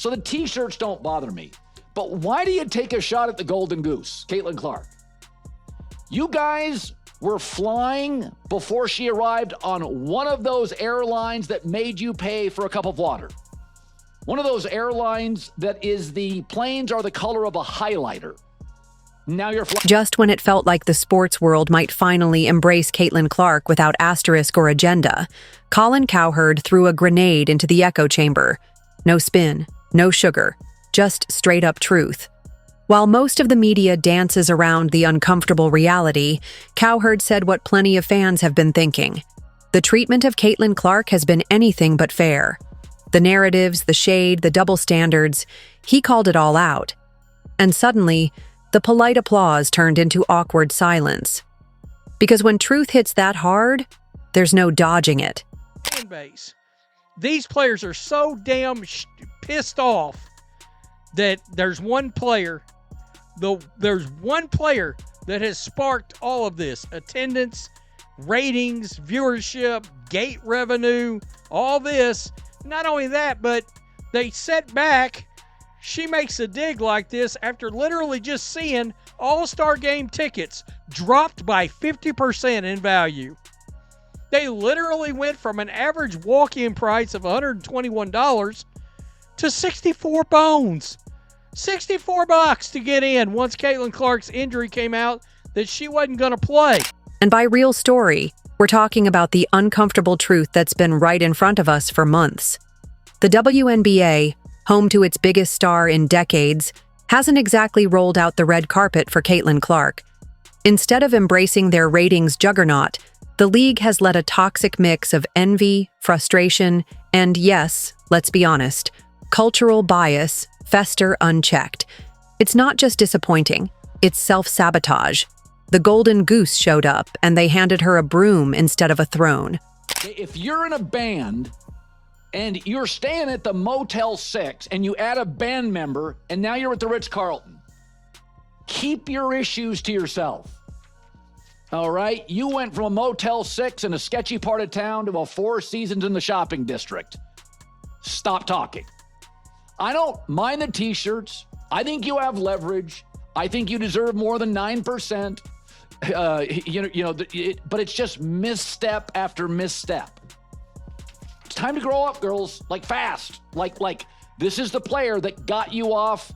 So the t-shirts don't bother me. But why do you take a shot at the Golden Goose, Caitlin Clark? You guys were flying before she arrived on one of those airlines that made you pay for a cup of water. One of those airlines that is the planes are the color of a highlighter. Now you're flying. Just when it felt like the sports world might finally embrace Caitlin Clark without asterisk or agenda, Colin Cowherd threw a grenade into the echo chamber. No spin, no sugar, just straight up truth. While most of the media dances around the uncomfortable reality, Cowherd said what plenty of fans have been thinking. The treatment of Caitlin Clark has been anything but fair. The narratives, the shade, the double standards, he called it all out. And suddenly, the polite applause turned into awkward silence. Because when truth hits that hard, there's no dodging it. Fan base. These players are so damn pissed off that there's one player that has sparked all of this. Attendance, ratings, viewership, gate revenue, all this. Not only that, but they set back. She makes a dig like this after literally just seeing All-Star Game tickets dropped by 50% in value. They literally went from an average walk-in price of $121 to 64 bones. $64 to get in once Caitlin Clark's injury came out that she wasn't going to play. And by real story, we're talking about the uncomfortable truth that's been right in front of us for months. The WNBA, home to its biggest star in decades, hasn't exactly rolled out the red carpet for Caitlin Clark. Instead of embracing their ratings juggernaut, the league has let a toxic mix of envy, frustration, and yes, let's be honest, cultural bias fester unchecked. It's not just disappointing, it's self-sabotage. The Golden Goose showed up, and they handed her a broom instead of a throne. If you're in a band and you're staying at the Motel 6 and you add a band member and now you're at the Ritz-Carlton, keep your issues to yourself. All right? You went from a Motel 6 in a sketchy part of town to a Four Seasons in the shopping district. Stop talking. I don't mind the t-shirts. I think you have leverage. I think you deserve more than 9%. But it's just misstep after misstep. It's time to grow up, girls. Like fast. Like this is the player that got you off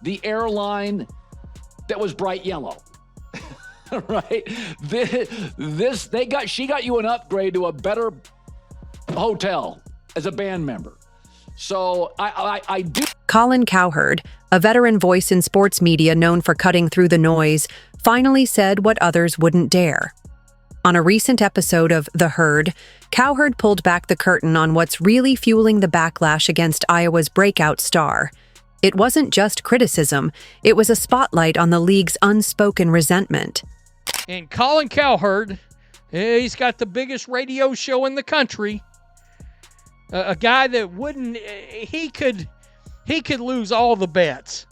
the airline that was bright yellow. Right? She got you an upgrade to a better hotel as a band member. So I do. Colin Cowherd, a veteran voice in sports media known for cutting through the noise, finally said what others wouldn't dare. On a recent episode of The Herd, Cowherd pulled back the curtain on what's really fueling the backlash against Iowa's breakout star. It wasn't just criticism, it was a spotlight on the league's unspoken resentment. And Colin Cowherd, he's got the biggest radio show in the country. A guy that he could lose all the bets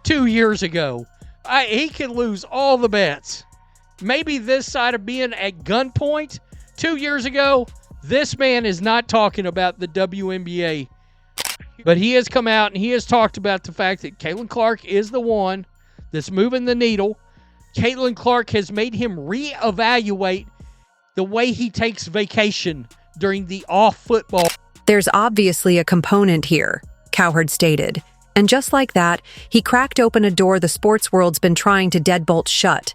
2 years ago. He could lose all the bets. Maybe this side of being at gunpoint 2 years ago, this man is not talking about the WNBA. But he has come out and he has talked about the fact that Caitlin Clark is the one that's moving the needle. Caitlin Clark has made him reevaluate the way he takes vacation during the off football. There's obviously a component here, Cowherd stated. And just like that, he cracked open a door the sports world's been trying to deadbolt shut.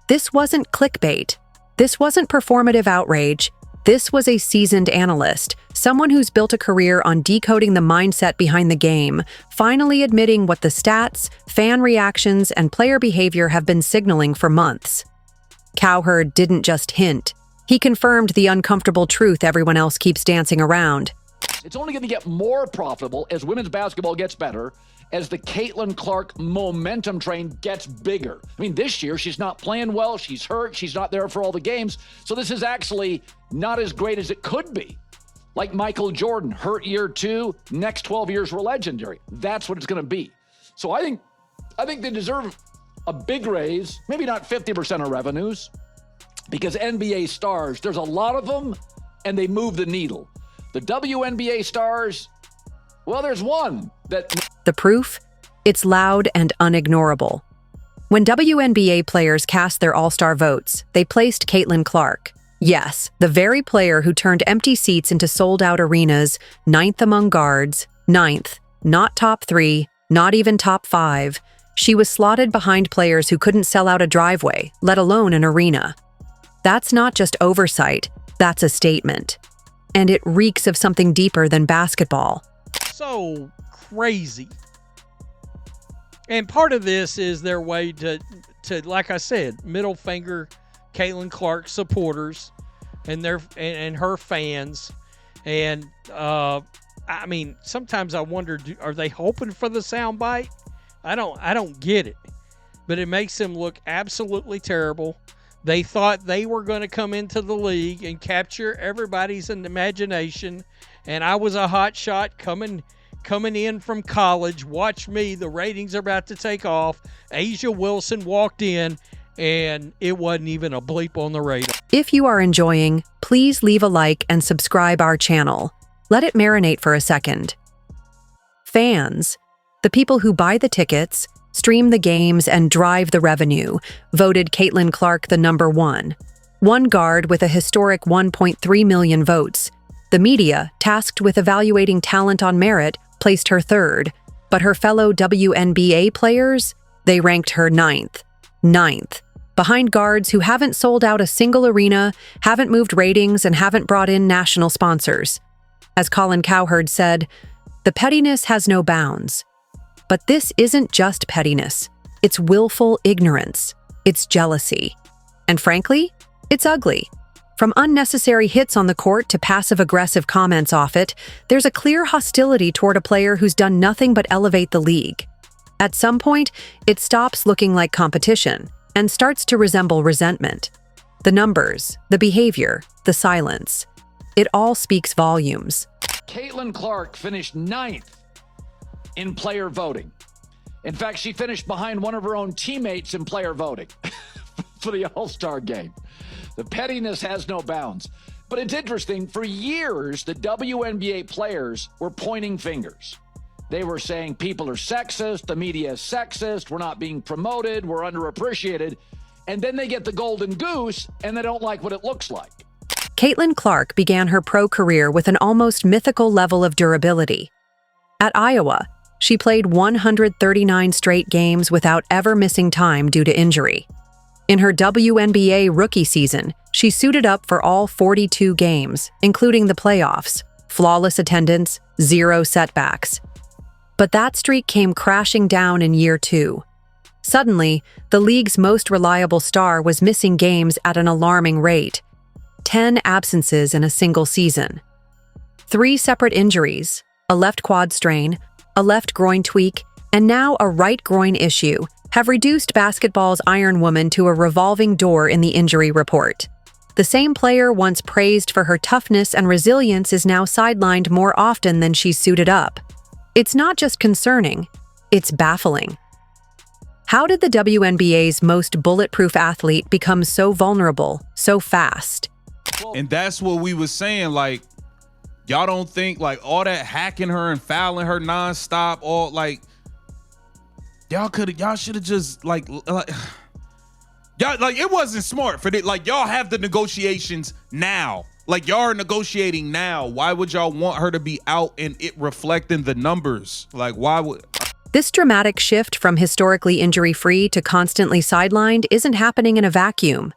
This wasn't clickbait. This wasn't performative outrage. This was a seasoned analyst, someone who's built a career on decoding the mindset behind the game, finally admitting what the stats, fan reactions, and player behavior have been signaling for months. Cowherd didn't just hint. He confirmed the uncomfortable truth everyone else keeps dancing around. It's only going to get more profitable as women's basketball gets better, as the Caitlin Clark momentum train gets bigger. I mean, this year, she's not playing well. She's hurt. She's not there for all the games. So this is actually not as great as it could be. Like Michael Jordan, hurt year 2, next 12 years were legendary. That's what it's going to be. So I think they deserve a big raise, maybe not 50% of revenues, because NBA stars, there's a lot of them, and they move the needle. The WNBA stars, well, there's one. The proof? It's loud and unignorable. When WNBA players cast their all-star votes, they placed Caitlin Clark. Yes, the very player who turned empty seats into sold-out arenas, 9th among guards, 9th, not top 3, not even top 5. She was slotted behind players who couldn't sell out a driveway, let alone an arena. That's not just oversight, that's a statement. And it reeks of something deeper than basketball. So crazy. And part of this is their way to like I said, middle finger Caitlin Clark supporters and her fans. And I mean, sometimes I wonder, are they hoping for the soundbite? I don't get it. But it makes them look absolutely terrible. They thought they were going to come into the league and capture everybody's imagination. And I was a hot shot coming in from college. Watch me, the ratings are about to take off. A'ja Wilson walked in, and it wasn't even a bleep on the radar. If you are enjoying, please leave a like and subscribe our channel. Let it marinate for a second. Fans, the people who buy the tickets, stream the games, and drive the revenue, voted Caitlin Clark the number one. One guard with a historic 1.3 million votes. The media, tasked with evaluating talent on merit, placed her third, but her fellow WNBA players, they ranked her ninth, behind guards who haven't sold out a single arena, haven't moved ratings, and haven't brought in national sponsors. As Colin Cowherd said, the pettiness has no bounds. But this isn't just pettiness. It's willful ignorance. It's jealousy. And frankly, it's ugly. From unnecessary hits on the court to passive-aggressive comments off it, there's a clear hostility toward a player who's done nothing but elevate the league. At some point, it stops looking like competition and starts to resemble resentment. The numbers, the behavior, the silence. It all speaks volumes. Caitlin Clark finished 9th in player voting. In fact, she finished behind one of her own teammates in player voting for the All-Star game. The pettiness has no bounds. But it's interesting, for years, the WNBA players were pointing fingers. They were saying people are sexist, the media is sexist, we're not being promoted, we're underappreciated. And then they get the golden goose, and they don't like what it looks like. Caitlin Clark began her pro career with an almost mythical level of durability. At Iowa, she played 139 straight games without ever missing time due to injury. In her WNBA rookie season, she suited up for all 42 games, including the playoffs, flawless attendance, 0 setbacks. But that streak came crashing down in year 2. Suddenly, the league's most reliable star was missing games at an alarming rate. 10 absences in a single season. 3 separate injuries, a left quad strain, a left groin tweak, and now a right groin issue, have reduced basketball's Iron Woman to a revolving door in the injury report. The same player once praised for her toughness and resilience is now sidelined more often than she's suited up. It's not just concerning, it's baffling. How did the WNBA's most bulletproof athlete become so vulnerable, so fast? And that's what we was saying, like, y'all don't think, like, all that hacking her and fouling her nonstop, all, like, y'all should have just, like, y'all, like, it wasn't smart for it. Like, y'all have the negotiations now. Like, y'all are negotiating now. Why would y'all want her to be out and it reflecting the numbers? Like, why would... This dramatic shift from historically injury-free to constantly sidelined isn't happening in a vacuum.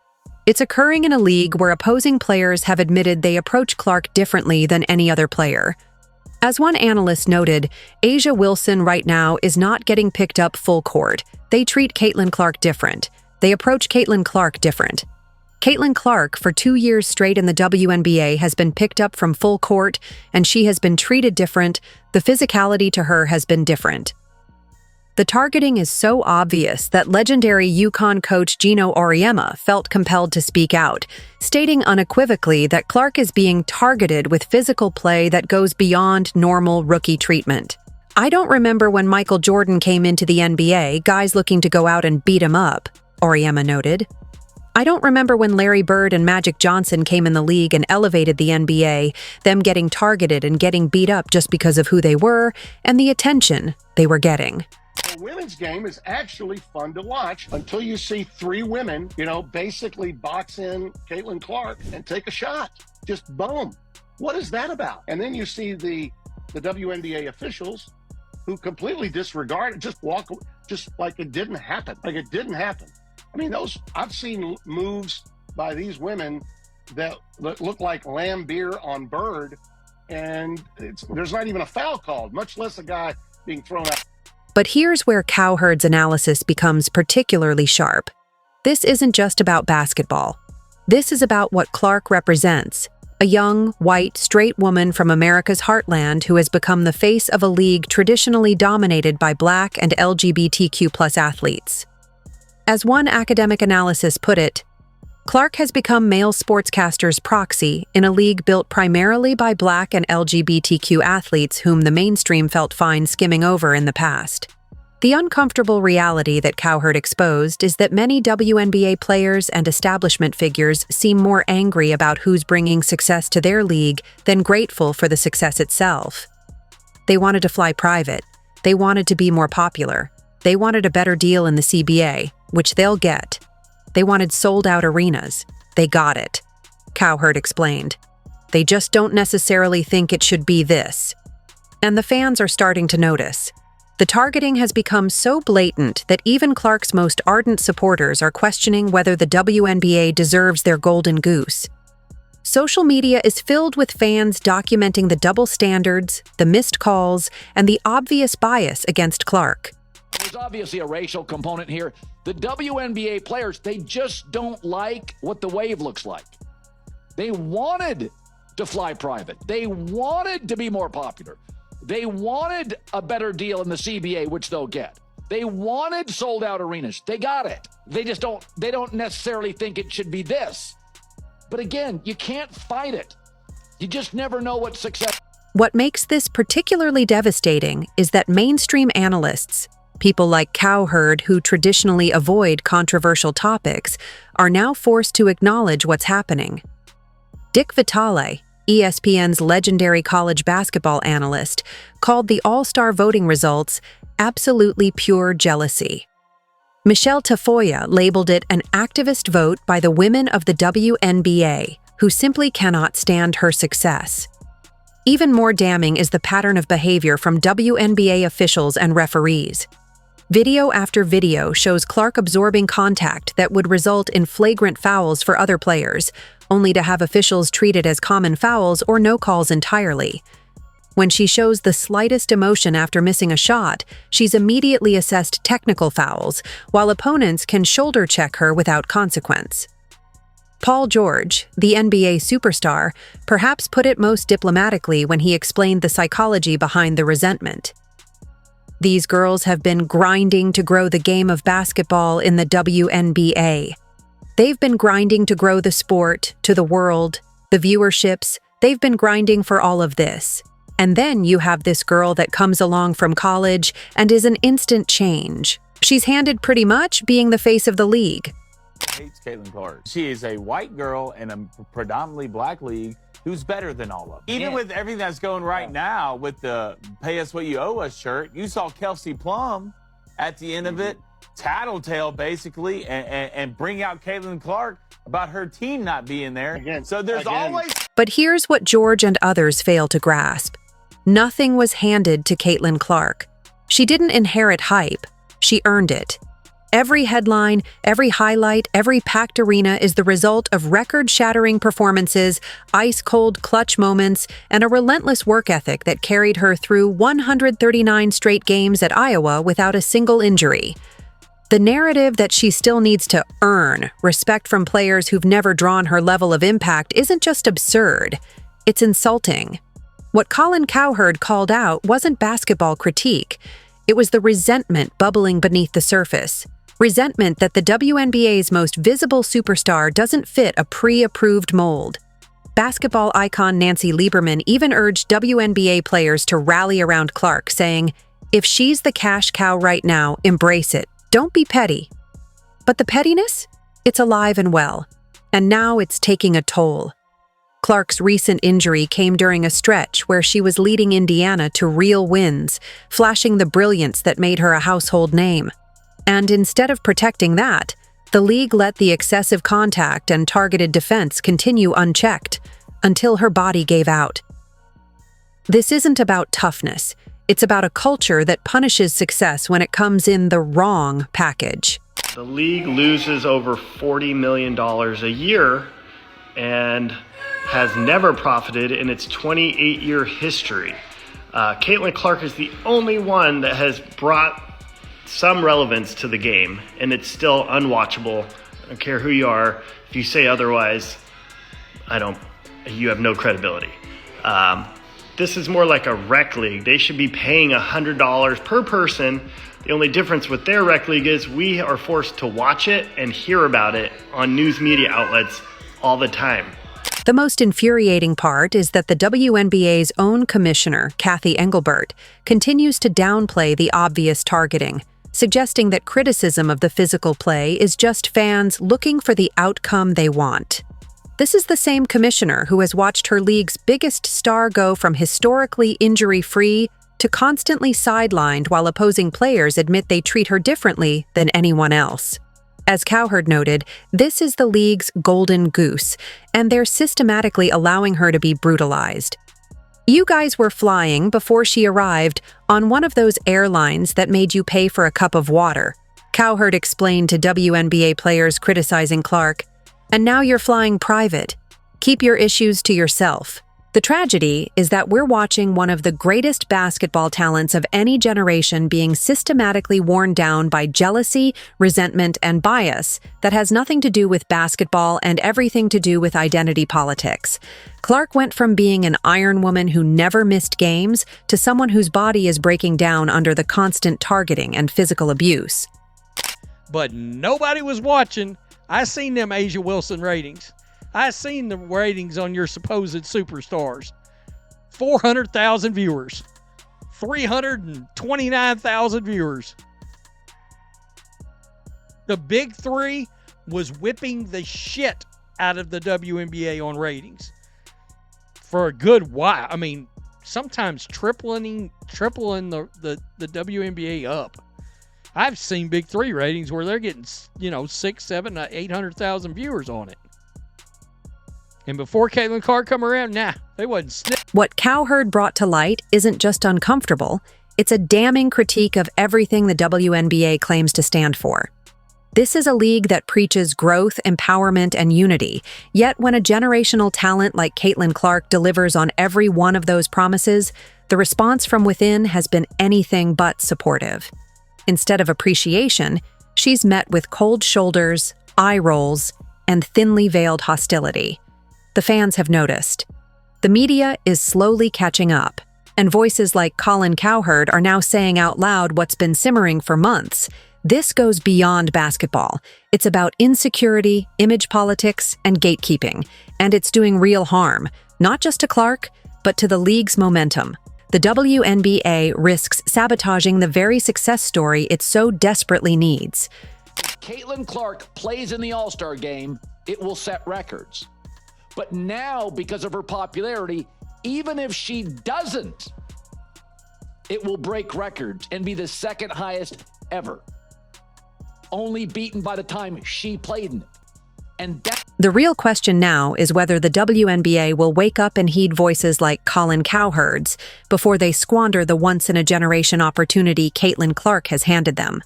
It's occurring in a league where opposing players have admitted they approach Clark differently than any other player. As one analyst noted, A'ja Wilson right now is not getting picked up full court. They treat Caitlin Clark different. They approach Caitlin Clark different. Caitlin Clark, for 2 years straight in the WNBA, has been picked up from full court, and she has been treated different. The physicality to her has been different. The targeting is so obvious that legendary UConn coach Gino Auriemma felt compelled to speak out, stating unequivocally that Clark is being targeted with physical play that goes beyond normal rookie treatment. I don't remember when Michael Jordan came into the NBA, guys looking to go out and beat him up, Auriemma noted. I don't remember when Larry Bird and Magic Johnson came in the league and elevated the NBA, them getting targeted and getting beat up just because of who they were and the attention they were getting. The women's game is actually fun to watch until you see three women, basically box in Caitlin Clark and take a shot. Just boom. What is that about? And then you see the WNBA officials who completely disregard it, just walk, just like it didn't happen. I mean, I've seen moves by these women that look like lamb beer on Bird, and there's not even a foul called, much less a guy being thrown out. But here's where Cowherd's analysis becomes particularly sharp. This isn't just about basketball. This is about what Clark represents, a young, white, straight woman from America's heartland who has become the face of a league traditionally dominated by Black and LGBTQ+ athletes. As one academic analysis put it, Clark has become male sportscasters' proxy in a league built primarily by Black and LGBTQ athletes whom the mainstream felt fine skimming over in the past. The uncomfortable reality that Cowherd exposed is that many WNBA players and establishment figures seem more angry about who's bringing success to their league than grateful for the success itself. They wanted to fly private. They wanted to be more popular. They wanted a better deal in the CBA, which they'll get. They wanted sold-out arenas. They got it. Cowherd explained. They just don't necessarily think it should be this. And the fans are starting to notice. The targeting has become so blatant that even Clark's most ardent supporters are questioning whether the WNBA deserves their golden goose. Social media is filled with fans documenting the double standards, the missed calls, and the obvious bias against Clark. There's obviously a racial component here. The WNBA players, they just don't like what the wave looks like. They wanted to fly private. They wanted to be more popular. They wanted a better deal in the CBA, which they'll get. They wanted sold out arenas. They got it. They don't necessarily think it should be this. But again, you can't fight it. You just never know what success. What makes this particularly devastating is that mainstream analysts, people like Cowherd who traditionally avoid controversial topics, are now forced to acknowledge what's happening. Dick Vitale, ESPN's legendary college basketball analyst, called the All-Star voting results absolutely pure jealousy. Michelle Tafoya labeled it an activist vote by the women of the WNBA, who simply cannot stand her success. Even more damning is the pattern of behavior from WNBA officials and referees. Video after video shows Clark absorbing contact that would result in flagrant fouls for other players, only to have officials treat it as common fouls or no calls entirely. When she shows the slightest emotion after missing a shot, she's immediately assessed technical fouls, while opponents can shoulder check her without consequence. Paul George, the NBA superstar, perhaps put it most diplomatically when he explained the psychology behind the resentment. These girls have been grinding to grow the game of basketball in the WNBA. They've been grinding to grow the sport, to the world, the viewerships. They've been grinding for all of this. And then you have this girl that comes along from college and is an instant change. She's handed pretty much being the face of the league. Hates Caitlin Clark. She is a white girl in a predominantly Black league who's better than all of them. Even with everything that's going right now with the Pay Us What You Owe Us shirt, you saw Kelsey Plum at the end of it tattletale basically and bring out Caitlin Clark about her team not being there. So there's always... But here's what George and others fail to grasp. Nothing was handed to Caitlin Clark. She didn't inherit hype. She earned it. Every headline, every highlight, every packed arena is the result of record-shattering performances, ice-cold clutch moments, and a relentless work ethic that carried her through 139 straight games at Iowa without a single injury. The narrative that she still needs to earn respect from players who've never drawn her level of impact isn't just absurd, it's insulting. What Colin Cowherd called out wasn't basketball critique. It was the resentment bubbling beneath the surface. Resentment that the WNBA's most visible superstar doesn't fit a pre-approved mold. Basketball icon Nancy Lieberman even urged WNBA players to rally around Clark, saying, "If she's the cash cow right now, embrace it. Don't be petty." But the pettiness? It's alive and well, and now it's taking a toll. Clark's recent injury came during a stretch where she was leading Indiana to real wins, flashing the brilliance that made her a household name. And instead of protecting that, the league let the excessive contact and targeted defense continue unchecked until her body gave out. This isn't about toughness. It's about a culture that punishes success when it comes in the wrong package. The league loses over $40 million a year and has never profited in its 28-year history. Caitlin Clark is the only one that has brought some relevance to the game, and it's still unwatchable. I don't care who you are. If you say otherwise, you have no credibility. This is more like a rec league. They should be paying $100 per person. The only difference with their rec league is we are forced to watch it and hear about it on news media outlets all the time. The most infuriating part is that the WNBA's own commissioner, Kathy Engelbert, continues to downplay the obvious targeting, suggesting that criticism of the physical play is just fans looking for the outcome they want. This is the same commissioner who has watched her league's biggest star go from historically injury-free to constantly sidelined while opposing players admit they treat her differently than anyone else. As Cowherd noted, this is the league's golden goose, and they're systematically allowing her to be brutalized. You guys were flying before she arrived on one of those airlines that made you pay for a cup of water, Cowherd explained to WNBA players criticizing Clark. And now you're flying private. Keep your issues to yourself. The tragedy is that we're watching one of the greatest basketball talents of any generation being systematically worn down by jealousy, resentment, and bias that has nothing to do with basketball and everything to do with identity politics. Clark went from being an iron woman who never missed games to someone whose body is breaking down under the constant targeting and physical abuse. But nobody was watching. I seen them Asia Wilson ratings. I seen the ratings on your supposed superstars. 400,000 viewers. 329,000 viewers. The big three was whipping the shit out of the WNBA on ratings for a good while. I mean, sometimes tripling the WNBA up. I've seen big three ratings where they're getting, 6, 7, 800,000 viewers on it. And before Caitlin Clark come around, they wasn't sniff. What Cowherd brought to light isn't just uncomfortable, it's a damning critique of everything the WNBA claims to stand for. This is a league that preaches growth, empowerment, and unity, yet when a generational talent like Caitlin Clark delivers on every one of those promises, the response from within has been anything but supportive. Instead of appreciation, she's met with cold shoulders, eye rolls, and thinly veiled hostility. The fans have noticed. The media is slowly catching up, and voices like Colin Cowherd are now saying out loud what's been simmering for months. This goes beyond basketball. It's about insecurity, image politics, and gatekeeping, and it's doing real harm, not just to Clark, but to the league's momentum. The WNBA risks sabotaging the very success story it so desperately needs. Caitlin Clark plays in the All-Star game, it will set records. But now, because of her popularity, even if she doesn't, it will break records and be the second highest ever. Only beaten by the time she played in it. The real question now is whether the WNBA will wake up and heed voices like Colin Cowherd's before they squander the once-in-a-generation opportunity Caitlin Clark has handed them.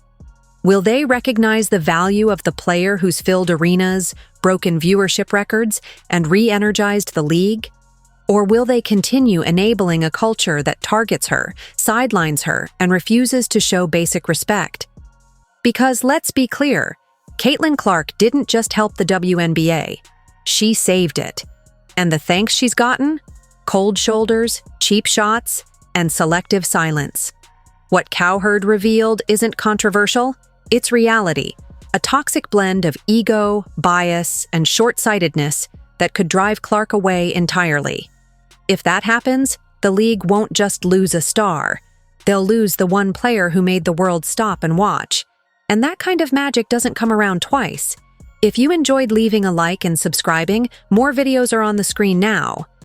Will they recognize the value of the player who's filled arenas, broken viewership records, and re-energized the league? Or will they continue enabling a culture that targets her, sidelines her, and refuses to show basic respect? Because let's be clear, Caitlin Clark didn't just help the WNBA, she saved it. And the thanks she's gotten? Cold shoulders, cheap shots, and selective silence. What Cowherd revealed isn't controversial, it's reality, a toxic blend of ego, bias, and short-sightedness that could drive Clark away entirely. If that happens, the league won't just lose a star, they'll lose the one player who made the world stop and watch. And that kind of magic doesn't come around twice. If you enjoyed leaving a like and subscribing, more videos are on the screen now.